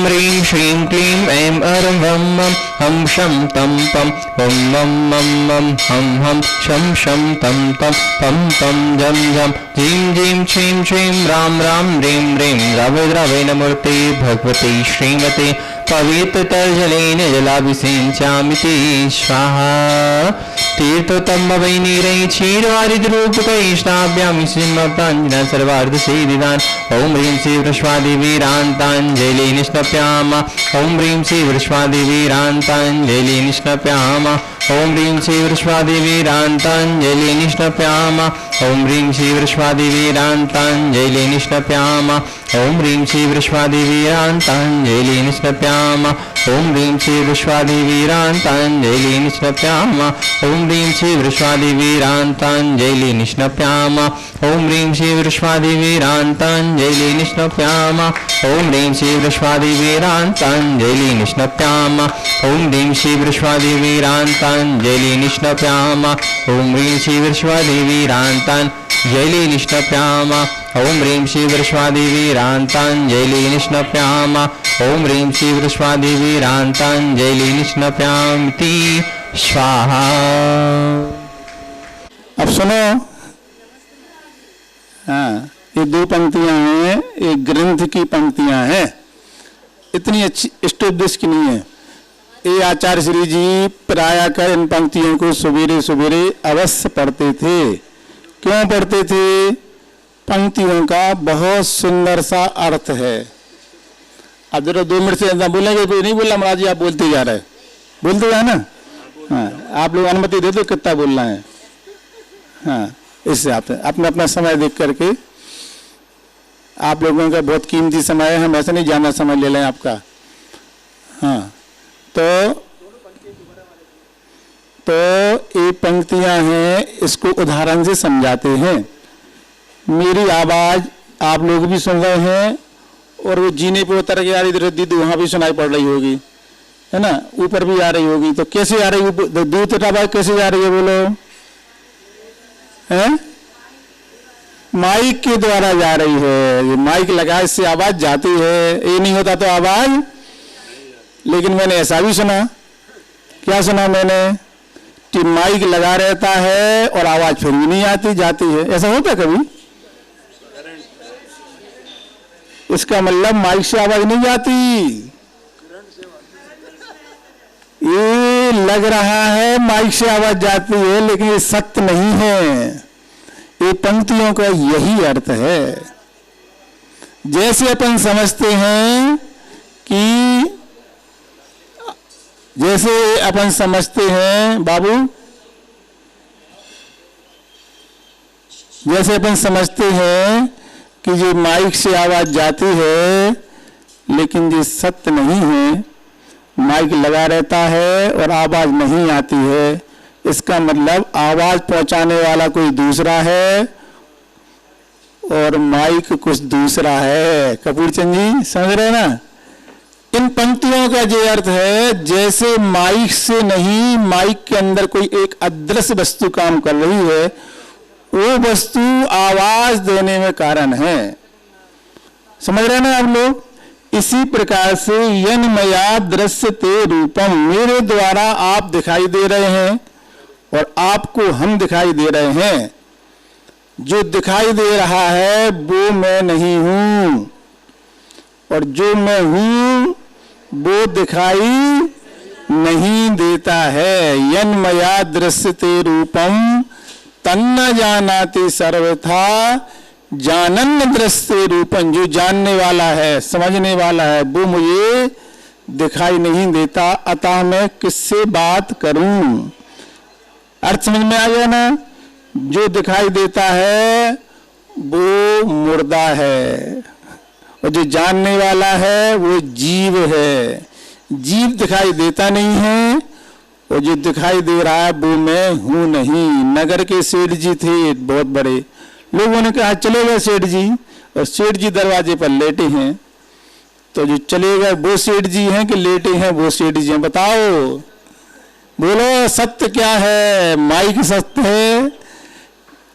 ह्रीं श्रीं क्लीं ऐं अरं वं मं हं शं तं पं ॐ मं मं मं हं हं शं शं तं तं पं पं जं जं जीं जीं छीं छीं रां रां ह्रीं ह्रीं द्रवे द्रवे नमूर्ते भगवते श्रीमते पवित्रतर्जलेन जलाभिषिञ्चामि ते स्वाहा तीर्थोत्तम वै नीरै क्षीरवारिद्रूपकैष्णाभ्यां श्रीमताञ्जना सर्वार्थसेविदान् ॐ ह्रीं श्री वृषभादेवीरान्ताञ्जलि निष्णप्याम ॐ ह्रीं श्री वृषभादेवीरान्ताञ्जलि निष्णप्याम ॐ ह्रीं श्री वृषभादेवीरान्ताञ्जलि निष्णप्याम ॐ ह्रीं श्री वृषभादेवीरान्ताञ्जलि निष्णप्याम ॐ ह्रीं श्री वृषभादेवीरान्ताञ्जलि निष्णप्याम ॐ ह्रीं श्री वृषभादेवीरान्ताञ्जलि निष्णप्याम ॐ ह्रीं श्री वृषभादेवीरान्ताञ्जलि निष्णप्याम ॐ ह्रीं श्री वृषभादेवीरान्ताञ्जलि निष्णप्याम ॐ ह्रीं श्री वृषभादेवीरान्ताञ्जलि निष्णप्याम ॐ ह्रीं श्री वृषभादेवीरान्ताञ्जलि निष्णप्याम ॐ ह्रीं श्री वृषभादेवीरान्ताञ्जलि निष्णप्याम ॐ ह्रीं श्री वृषभादेवीरान्ताञ्जलि निष्णप्याम ॐ ह्रीं श्री वृषभादेवीरान्ताञ्जलि निष्णप्यामिति स्वाहा। अब सुनो, हाँ, ये दो पंक्तियां हैं, एक ग्रंथ की पंक्तियां हैं, इतनी अच्छी स्टूडियस की नहीं है। ये आचार्य श्री जी प्रायः कर इन पंक्तियों को सवेरे सवेरे अवश्य पढ़ते थे। क्यों पढ़ते थे? पंक्तियों का बहुत सुंदर सा अर्थ है। अब जरा 2 मिनट से बोलेंगे, कोई नहीं बोला महाराज जी, आप बोलते जा रहे, बोलते जा ना। हाँ, आप लोग अनुमति दे दो कितना बोलना है। हाँ, इससे आप अपना अपना समय देख करके, आप लोगों का बहुत कीमती समय है, हम ऐसे नहीं जाना समय ले लें आपका। हाँ, तो ये पंक्तियां हैं, इसको उदाहरण से समझाते हैं। मेरी आवाज आप लोग भी सुन रहे हैं और वो जीने पे उतर के आ रही थी दीदी, वहां भी सुनाई पड़ रही होगी, है ना, ऊपर भी आ रही होगी। तो कैसे आ रही है दूर तक आवाज, कैसे जा रही है बोलो? है माइक के द्वारा जा रही है। ये माइक लगा, इससे आवाज जाती है। ये नहीं होता तो आवाज, लेकिन मैंने ऐसा भी सुना। क्या सुना मैंने? कि माइक लगा रहता है और आवाज फिर भी नहीं आती, जाती है। ऐसा होता कभी? इसका मतलब माइक से आवाज नहीं जाती। ये लग रहा है माइक से आवाज जाती है, लेकिन ये सत्य नहीं है। ये पंक्तियों का यही अर्थ है। जैसे अपन समझते हैं कि, जैसे अपन समझते हैं बाबू, जैसे अपन समझते हैं कि ये माइक से आवाज जाती है, लेकिन ये सत्य नहीं है। माइक लगा रहता है और आवाज नहीं आती है। इसका मतलब आवाज पहुंचाने वाला कोई दूसरा है और माइक कुछ दूसरा है। कपूर चंद जी समझ रहे ना? इन पंक्तियों का जो अर्थ है, जैसे माइक से नहीं, माइक के अंदर कोई एक अदृश्य वस्तु काम कर रही है, वो वस्तु आवाज देने में कारण है। समझ रहे ना आप लोग? इसी प्रकार से यन्मया दृश्यते रूपम, मेरे द्वारा आप दिखाई दे रहे हैं और आपको हम दिखाई दे रहे हैं। जो दिखाई दे रहा है वो मैं नहीं हूं, और जो मैं हूं वो दिखाई नहीं देता है। यन्मया दृश्यते रूपम तन्न जानाति सर्वथा जानन दृश्यते रूपम, जो जानने वाला है, समझने वाला है, वो मुझे दिखाई नहीं देता, अतः मैं किससे बात करूं। अर्थ समझ में आ गया ना? जो दिखाई देता है वो मुर्दा है, और जो जानने वाला है वो जीव है। जीव दिखाई देता नहीं है, और जो दिखाई दे रहा है वो मैं हूं नहीं। नगर के सेठ जी थे बहुत बड़े, लोगों ने कहा चले गए सेठ जी, और सेठ जी दरवाजे पर लेटे हैं। तो जो चले गए वो सेठ जी हैं कि लेटे हैं वो सेठ जी हैं? बताओ, बोलो सत्य क्या है? माइक सत्य है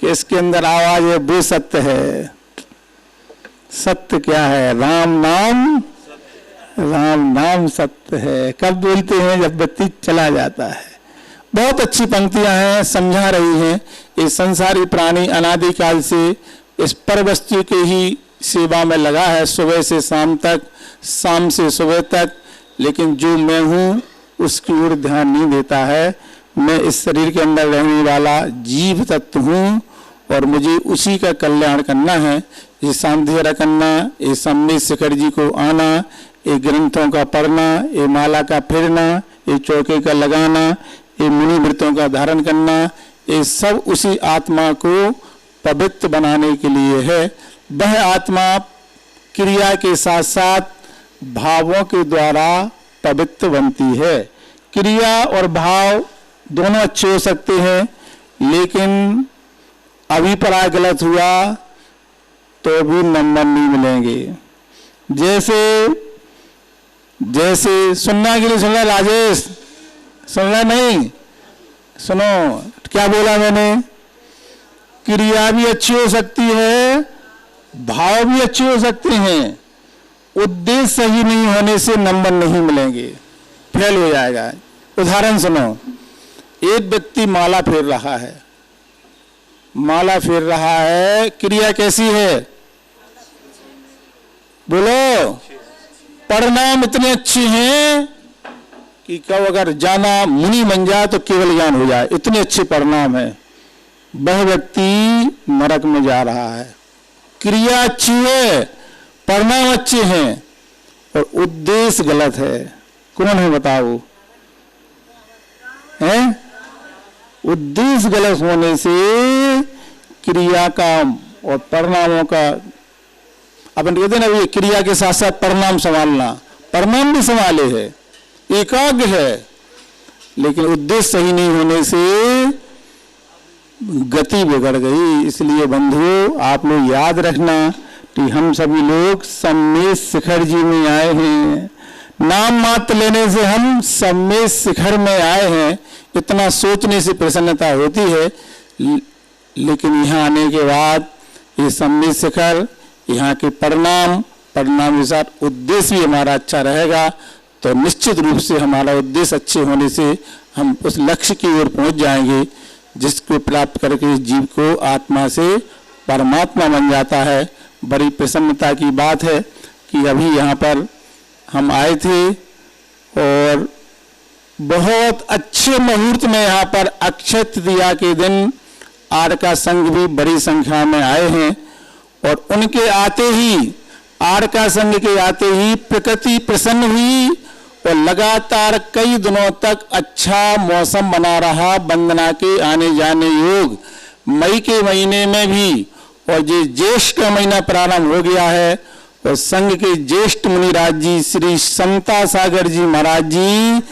कि इसके अंदर आवाज है वो सत्य है? सत्य क्या है? राम नाम राम नाम सत्य है। कब बोलते हैं? जब व्यक्ति चला जाता है। बहुत अच्छी पंक्तियां हैं, समझा रही हैं। ये संसारी प्राणी अनादिकाल से इस पर वस्तु के ही सेवा में लगा है, सुबह से शाम तक, शाम से सुबह तक, लेकिन जो मैं हूँ उसकी ओर ध्यान नहीं देता है। मैं इस शरीर के अंदर रहने वाला जीव तत्व हूँ और मुझे उसी का कल्याण करना है। ये सांध्यरा करना, ये सम्मेद शिखर जी को आना, ये ग्रंथों का पढ़ना, ये माला का फिरना, ये चौके का लगाना, ये मुनि व्रतों का धारण करना, ये सब उसी आत्मा को पवित्र बनाने के लिए है। वह आत्मा क्रिया के साथ साथ भावों के द्वारा पवित्र बनती है। क्रिया और भाव दोनों अच्छे हो सकते हैं, लेकिन अभिप्राय गलत हुआ तो भी नंबर नहीं मिलेंगे। जैसे सुनना के लिए सुन रहा राजेश, सुन रहा नहीं? सुनो क्या बोला मैंने? क्रिया भी अच्छी हो सकती है, भाव भी अच्छे हो सकते हैं, उद्देश्य सही नहीं होने से नंबर नहीं मिलेंगे, फेल हो जाएगा। उदाहरण सुनो, एक व्यक्ति माला फेर रहा है, माला फेर रहा है, क्रिया कैसी है? बोलो। परिणाम इतने अच्छे हैं कि कब अगर जाना मुनि बन जाए तो केवल ज्ञान हो जाए, इतने अच्छे परिणाम है। वह व्यक्ति नरक में जा रहा है। क्रिया अच्छी है, परिणाम अच्छे हैं और उद्देश्य गलत है। कौन है बताओ? है? उद्देश्य गलत होने से क्रिया का और परिणामों का, अपन कहते हैं ना, ये क्रिया के साथ साथ परिणाम संभालना, परिणाम भी संभाले है, एकाग्र है, लेकिन उद्देश्य सही नहीं होने से गति बिगड़ गई। इसलिए बंधुओं, आप लोग याद रखना कि हम सभी लोग सम्मेद शिखर जी में आए हैं। नाम मात्र लेने से हम सम्मेद शिखर में आए हैं, इतना सोचने से प्रसन्नता होती है, लेकिन यहाँ आने के बाद ये सम्मेद शिखर, यहाँ के परिणाम के साथ उद्देश्य भी हमारा अच्छा रहेगा, तो निश्चित रूप से हमारा उद्देश्य अच्छे होने से हम उस लक्ष्य की ओर पहुंच जाएंगे, जिसको प्राप्त करके जीव को आत्मा से परमात्मा बन जाता है। बड़ी प्रसन्नता की बात है कि अभी यहाँ पर हम आए थे और बहुत अच्छे मुहूर्त में यहाँ पर अक्षय तृतीया के दिन आरका संघ भी बड़ी संख्या में आए हैं और उनके आते ही, आरका संघ के आते ही प्रकृति प्रसन्न हुई और लगातार कई दिनों तक अच्छा मौसम बना रहा। वंदना के आने जाने योग मई के महीने में भी, और ये ज्येष्ठ का महीना प्रारंभ हो गया है और संघ के ज्येष्ठ मुनिराज जी श्री समता सागर जी महाराज जी,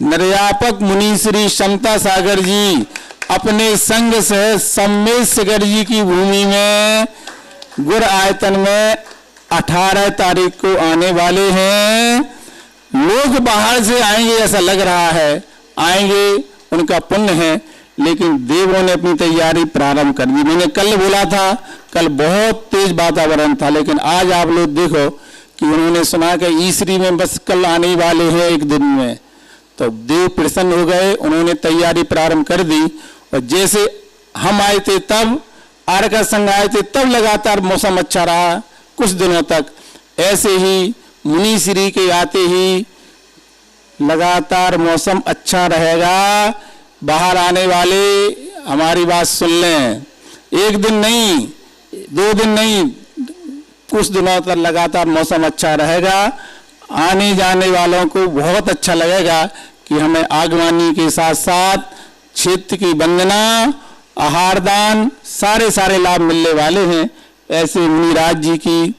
निर्यापक मुनि श्री समता सागर जी अपने संघ से सम्मेद शिखर जी की भूमि में गुर आयतन में 18 तारीख को आने वाले हैं। लोग बाहर से आएंगे ऐसा लग रहा है, आएंगे, उनका पुण्य है, लेकिन देवों ने अपनी तैयारी प्रारंभ कर दी। मैंने कल बोला था, कल बहुत तेज वातावरण था, लेकिन आज आप लोग देखो कि उन्होंने सुना कि ईसरी में बस कल आने वाले हैं एक दिन में, तो देव प्रसन्न हो गए, उन्होंने तैयारी प्रारंभ कर दी। और जैसे हम आए थे तब, आरका संघ आए थे तब लगातार मौसम अच्छा रहा कुछ दिनों तक, ऐसे ही मुनि श्री के आते ही लगातार मौसम अच्छा रहेगा। बाहर आने वाले हमारी बात सुन लें, एक दिन नहीं, 2 दिन नहीं, कुछ दिनों तक लगातार मौसम अच्छा रहेगा। आने जाने वालों को बहुत अच्छा लगेगा कि हमें आगवानी के साथ साथ क्षेत्र की वंदना, आहार दान, सारे लाभ मिलने वाले हैं। ऐसे मुनिराज जी की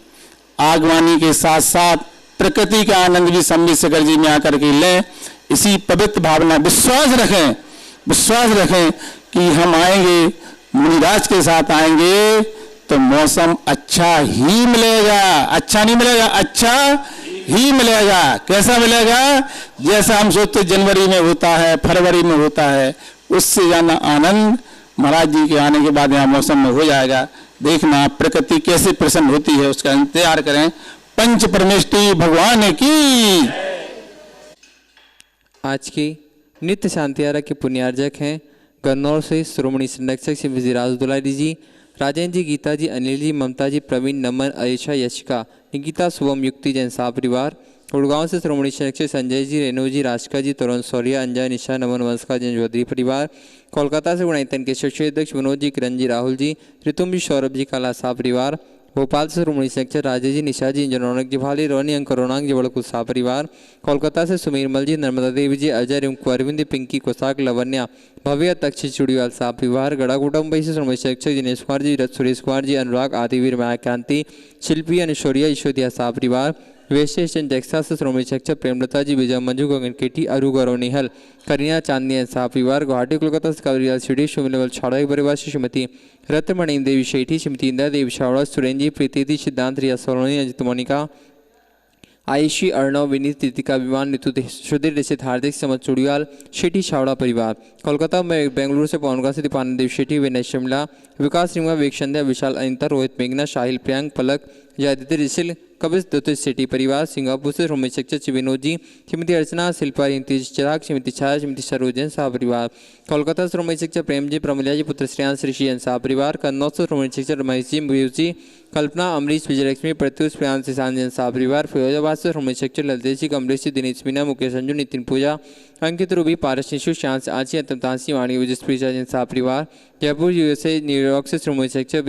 आगवानी के साथ साथ प्रकृति का आनंद भी सम्मेद शिखर जी में आकर के लें। इसी पवित्र भावना, विश्वास रखें कि हम आएंगे, मुनिराज के साथ आएंगे तो मौसम अच्छा ही मिलेगा। अच्छा नहीं मिलेगा, अच्छा ही मिलेगा। कैसा मिलेगा? जैसा हम सोचते जनवरी में होता है, फरवरी में होता है, उससे ज्यादा आनंद महाराज जी के आने के बाद यहाँ मौसम में हो जाएगा। देखना प्रकृति कैसे प्रसन्न होती है, उसका इंतजार करें। पंच परमेष्टि भगवान की। आज की नित्य शांति आरा के पुण्यार्जक हैं गन्नौर से श्रोमणी संरक्षक श्री विजयराज दुलारी जी, राजेंद्र जी, गीता जी, अनिल जी, ममता जी, प्रवीण, नमन, अयशा, यशिका, निकिता, शुभम, युक्ति, जैन शाह परिवार। गुड़गांव से श्रोमणी संरक्षक संजय जी, रेणु जी, राशिका जी, तरुण सौर्या, अंजय, निशा, नमन, वंशका, जैन चौधरी परिवार। कोलकाता से गुणायतन के शिक्षक अध्यक्ष विनोद जी, किरण जी, राहुल जी, ऋतुम जी, सौरभ जी, काला शाह परिवार। भोपाल से श्रोमणी संरक्षक राजेश जी, निशा जी, इंजनौनक जी, भाली, रोनी, अंक, रोनांग जी, बड़कुल शाह परिवार। कोलकाता से सुमीर मल जी, नर्मदा देवी जी, अजय, रिंकू, अरविंद, पिंकी, कोसाक, लवन्या, भव्य, तक्षी, चुड़ीवाल शाह परिवार। गड़ागुटा मुंबई से श्रोमणी संरक्षक दिनेश कुमार जी, रथ सुरेश कुमार जी, अनुराग, आदिवीर, माया कांति, शिल्पी, अनुशौर्या, ईश्वरिया शाह परिवार। वेस्ट स्टेशन टेक्सास से श्रोमणी शिक्षक प्रेमलता जी, विजय, मंजू, गगन, केटी, अरु, गौरव, निहल, करीना, चांदनी शाह परिवार। गुवाहाटी कोलकाता से कावरीलाल शिवड़ी, शिवलेवल छाड़ा परिवार से श्रीमती रत्नमणि देवी शेठी, श्रीमती इंदिरा देवी शावड़ा, सुरेंद्र, प्रीति, सिद्धांत, रिया सोलोनी, अजित, मोनिका, आयुषी, अर्णव, विनीत, दीतिका, विमान, ऋतु, सुधीर, रिषित, हार्दिक, समझ, चुड़ियाल, शेठी शावड़ा परिवार। कोलकाता में बेंगलुरु से पवनगा से दीपानंद देव शेठी, विनय शिमला, विकास रिंगा, विवेक संध्या, विशाल, अनिता, रोहित, मेघना, शाहिल, प्रियांक, पलक, जयदित्य, ऋषिल, कबिस, दत्त शेठी परिवार। सिंगापुर से श्रोमणी शिक्षक विनोद जी, श्रीमती अर्चना, शिल्पा, रिंती, चिराग, श्रीमती छाया, श्रीमती सरोजन शाह परिवार। कोलकाता श्रोमणी शिक्षक प्रेम जी, प्रमिला जी, पुत्र श्रेयांश, ऋषि शाह परिवार। कन्नौज से श्रोमणी शिक्षक रमेश जी, मयूर जी, कल्पना, अमरीश, विजयलक्ष्मी, प्रत्युष, प्रियांश, ईशान शाह परिवार। फिरोजाबाद से श्रोमणी शिक्षक ललितेश जी, कमलेश जी, दिनेश मीना, मुकेश अंजू, नितिन पूजा, अंकित, रूबी, पारस, निशु, श्यांश, आची, अंतमतांसी, वाणी, विजयप्रिया जैन शाह परिवार। जयपुर यूएसए न्यूयॉर्क से श्रोमणी शिक्षक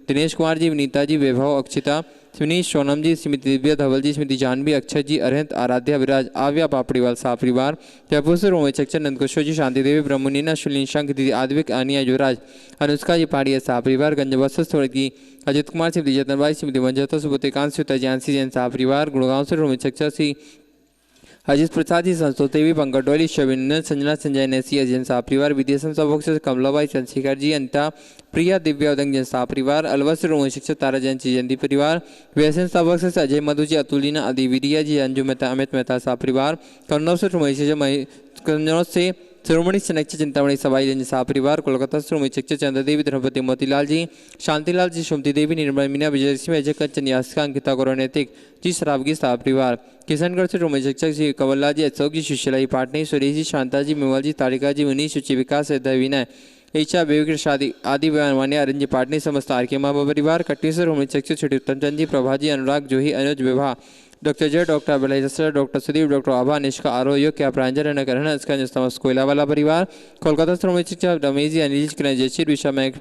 दिनेश कुमार जी, विनीता जी, वैभव, अक्षिता, सुनीश, सोनम जी, श्रीमती दिव्या, धवल जी, श्रीमती जानवी, अक्षय जी, अरहंत, आराध्या, विराज, आव्या, पापड़ीवाल शाह परिवार। जयपुर से श्रोमणी शिक्षक नंदकिशोर जी, शांति देवी, ब्रह्मनीना, शुलिन, शंख, दीदी, आद्विक, आनिया, युवराज, अनुष्का जी, पाड़िया शाह परिवार। गंजबस्तर की अजित कुमार, श्रीमती जतनबाई, श्रीमती मंजता, सुबोधिकांत, श्रीता जानसी जैन शाह परिवार। गुड़गांव से श्रोमणी शिक्षक श्री अजित प्रसाद जी, संतोष देवी, पंकटवाली, शविंदर, संजना, संजय, नैसी, अजय शाह परिवार। विद्यासन सभोग से कमलाबाई, चंद्रशेखर जी, अनिता, प्रिया, दिव्या, उदंग जैन शाह परिवार। अलवर से श्रोमणी शिक्षक तारा जैन जयंती परिवार। व्यसन सभोग से अजय मधु जी, अतुलिना, आदिविरिया जी, अंजू मेहता, अमित मेहता शाह परिवार। कन्नौज से श्रोमणी शिक्षक कन्नौज से श्रोमणी संरक्षक चिंतामणि सवाई जैन शाह परिवार। कोलकाता से श्रोमणी शिक्षक चंद्र देवी, द्रौपदी, मोतीलाल जी, शांतिलाल जी, सुमति देवी, निर्मल मीना, विजयलक्ष्मी, अजय कंचन, यास्का, अंकिता, गौरवनैतिक जी, शराबगी शाह परिवार। किशनगढ़ से श्रोमणी शिक्षक श्री कंवरलाल जी, अशोक जी, सुशीलाई पाटनी, सुरेश जी, शांता जी, मेवल जी, तारिका जी, मुनीश, सुचि, विकास, विनय, ईशा, बेबी, शादी, आदि, मान्य, अरंज जी, पाटनी, समस्त आर के माँ परिवार। कटनी से श्रोमणी शिक्षक छोटी उत्तमचंद जी, प्रभा जी, अनुराग, जूही, अनुज, विवाह, doctor Jay, doctor Abhilash, doctor Sudeep, doctor Abha, Nishka, Arogya, क्या प्रांजल, नकरण, इसका समस्त कोयलावाला परिवार। कोलकाता से श्रोमणी शिक्षक रमेश जी, अनिल, जयश्री, ऋषा, मयंक,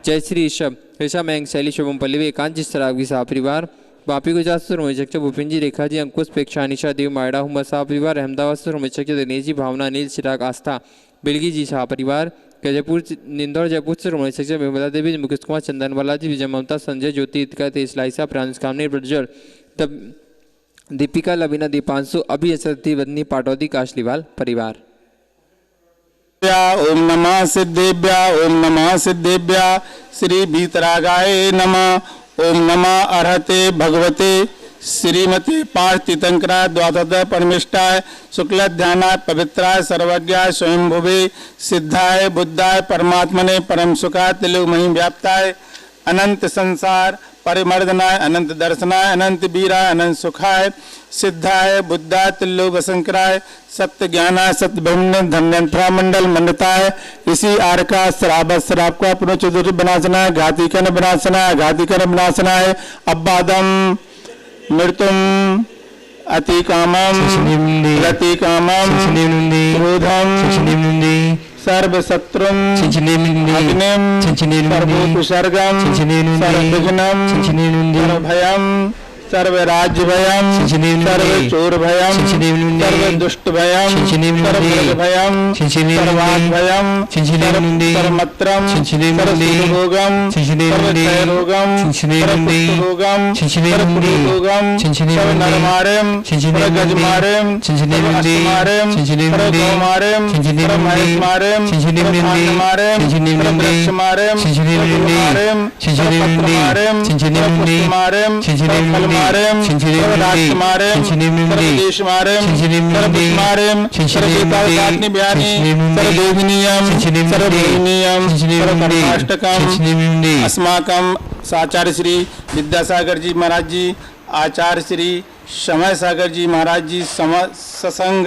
जयश्री, ऋषभ, ऋषा, मयंक, शैली, शुभम, पल्लवी, एकांत जी, सराबगी शाह परिवार। वापी गुजरात से श्रोमणी शिक्षक भूपिन जी, रेखा जी, अंकुश, प्रेक्षा, निशा, देव, मायडा, हुमर शाह परिवार। अहमदाबाद से श्रोमणी शिक्षक दिनेश जी, भावना, अनिल, चिराग, आस्था, बिलगी जी शाह परिवार। जयपुर, इंदौर, जयपुर से श्रोमणी शिक्षक विमला देवी, मुकेश कुमार, चंदन बालाजी, विजय, ममता, संजय, ज्योति, इतका, तेज, लाइसा, प्रांश, कामनी, प्रज्वल, तब दीपिका, लवीना, दीपांशु, अभी सती, वदनी, पाटौदी, काशलीवाल परिवार। ओम नमः सिद्धेभ्या, ओम नमः सिद्धेभ्या, श्री भीतरागाय नमः। ओम नमः अर्हते भगवते श्रीमती पार्थितंकरा द्वादश परमिष्ठाय शुक्ल ध्यानाय पवित्राय सर्वज्ञाय स्वयंभुवे सिद्धाय बुद्धाय परमात्मने परम सुखाय त्रिलोकमयी व्याप्ताय अनंत संसार परिमर्दनाय अनंत दर्शनाय अनंत वीराय अनंत सुखाय सिद्धाय बुद्धाय त्रिलोक शंकराय सत्य ज्ञानाय सत्य ब्रह्म धन्यंत्रा मंडल मंडताय। इसी आर का श्राप का पुनः चतुर्थी बनासनाय घातिकन बनासनाय घातिकन बनासनाय अब्बादम मृत्युम अतिकामम प्रतिकामम क्रोधम सर्वशत्रुम अग्निम सर्वोपसर्गम सर्वविघ्नम सर्वभयम सर्वराज्यभयम सर्वचोरभयम सर्वदुष्टभयम सर्वभयम सर्वाद्भयम सर्वमत्रम सर्वभोगम सर्वक्षयरोगम सर्वपुष्टरोगम सर्वपुरुषरोगम सर्वनरमारेम सर्वगजमारेम सर्वाष्टमारेम सर्वगौमारेम सर्वमहेशमारेम सर्वभाण्डमारेम सर्ववृक्षमारेम सर्वगुरुमारेम सर्वपत्रमारेम सर्वपुष्टमारेम सर्वफलमारेम सर्वराष्ट्रमारेम सर्वदेशमारेम सर्वभूतमारेम सर्वदेवताग्निव्यानि सर्वदेवनीयम सर्वभूनीयम सर्वकर्माष्टकम अस्माकं आचार्य श्री विद्यासागर जी महाराज जी, आचार्य श्री समय सागर जी महाराज जी, सत्संग,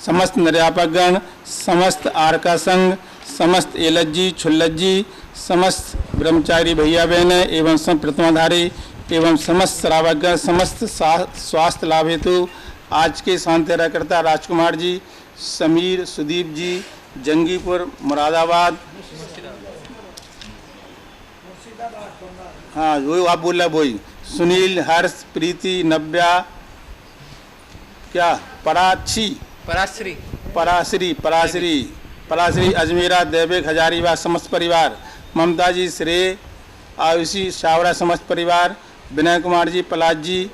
समस्त निर्यापकगण, समस्त आरका संघ, समस्त एलज जी, छुल्लज जी, समस्त ब्रह्मचारी भैया बहनें एवं सब प्रतिमाधारी एवं समस्त श्रावकगण, समस्त स्वास्थ्य लाभ हेतु आज के शांतिरकर्ता राजकुमार जी, समीर, सुदीप जी, जंगीपुर, मुरादाबाद, हाँ वो आप बोल रहे वही, सुनील, हर्ष, प्रीति, नव्या, क्या पराश्री, अजमेरा, देवेक, हजारीबाग समस्त परिवार, ममता जी, श्रेय, आयुषी, शावड़ा समस्त परिवार, विनय कुमार जी, पलाश जी,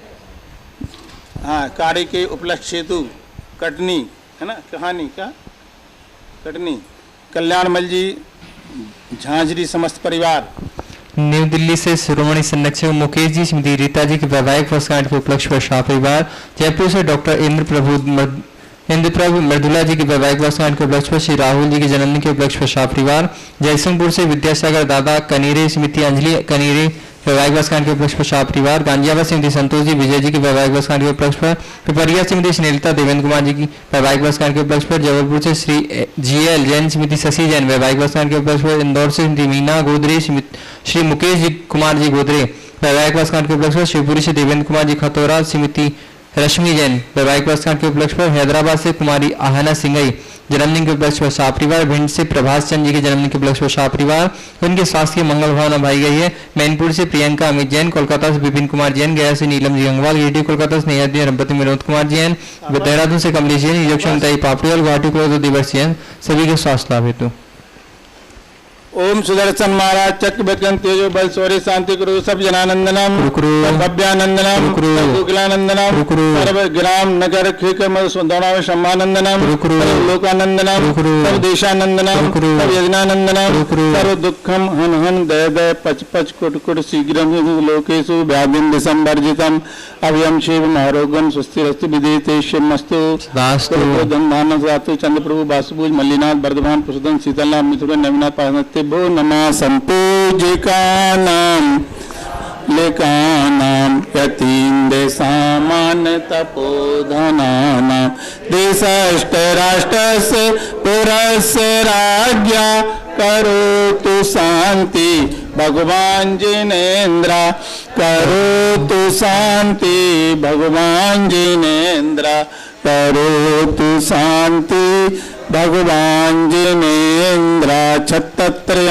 हाँ कार्य के उपलक्ष्य सेतु कटनी है ना, कहानी क्या कटनी, कल्याणमल जी, झांझरी समस्त परिवार। न्यू दिल्ली से शिरोमणि संरक्षक मुकेश जी, श्रीमती रीता जी के वैवाहिक वर्षगांठ के उपलक्ष्य पर शाह परिवार। जयपुर से डॉक्टर इंद्रप्रभु मृदुला जी के वैवाहिक वर्षगांठ के उपलक्ष्य पर श्री राहुल जी के जन्मदिन के उपलक्ष्य पर शाह परिवार। जयसिंहपुर से विद्यासागर दादा कनीरे, श्रीमती अंजलि कनीरे वैवाहिक वर्षगांठ के उपलक्ष्य पर शाह परिवार। गांजियाबाद श्रीमती संतोष जी विजय जी के वैवाहिक वर्षगांठ के उपलक्ष्य पर। पिपरिया श्रीमती स्नेहलता देवेंद्र कुमार जी की वैवाहिक वर्षगांठ के उपलक्ष्य पर। जबलपुर से श्री GL जैन, श्रीमती शशि जैन वैवाहिक वर्षगांठ के उपलक्ष्य पर। इंदौर से श्रीमती मीना गोदरे, श्री मुकेश कुमार जी गोदरे वैवाहिक वर्षगांठ के उपलक्ष्य पर। शिवपुरी से देवेंद्र कुमार जी खतौरा, श्रीमती रश्मि जैन वैवाहिक वर्षगांठ के उपलक्ष्य पर। हैदराबाद से कुमारी आहना सिंगई जन्मदिन के उपलक्ष्य पर शाह परिवार। भिंड से प्रभास चंद जी के जन्मदिन के उपलक्ष्य पर शाह परिवार। उनके स्वास्थ्य की मंगल भावना भाई गई है। मैनपुर से प्रियंका अमित जैन, कोलकाता से विपिन कुमार जैन, गया से नीलम जी गंगवाल, गिरिडीह कोलकाता से नेहाद्री रंपति विनोद कुमार जैन, देहरादून से कमलेश जैन, योगक्षमताई पापड़ियल, गुवाहाटी को दिवस जैन, सभी के स्वास्थ्य लाभ हेतु। ओम सुदर्शन महाराज चक्र बकन तेजो बल शौर्य शांति करो सब जनानंदनम भव्यानंदनम गोकुलानंदनम सर्व ग्राम नगर खेकर दौड़ा सम्मानंदनम लोकानंदनम सर्व देशानंदनम सर्व यजनानंदनम सर्व दुखम हन हन दय दय पच पच कुट कुट शीघ्रम लोकेषु व्याधिं दिसंवर्जितम अभयम शिव आरोग्यम स्वस्तिरस्तु विदेते शिवमस्तु धनधान सातु चंद्र प्रभु वासुभुज मल्लिनाथ वर्धमान पुरुषोत्तम शीतलनाथ मिथुन नवीनाथ पावनते भो नमः संपूजिकानां लेकानां यतीन्द्र सामान तपोधनानां देशस्थ राष्ट्रस्य पुरस्य राज्ञा करोतु शांति भगवान जिनेन्द्र करोतु शांति भगवान जिनेन्द्र करोतु शांति भगवान जिनेन्द्र छत्तत्रयम्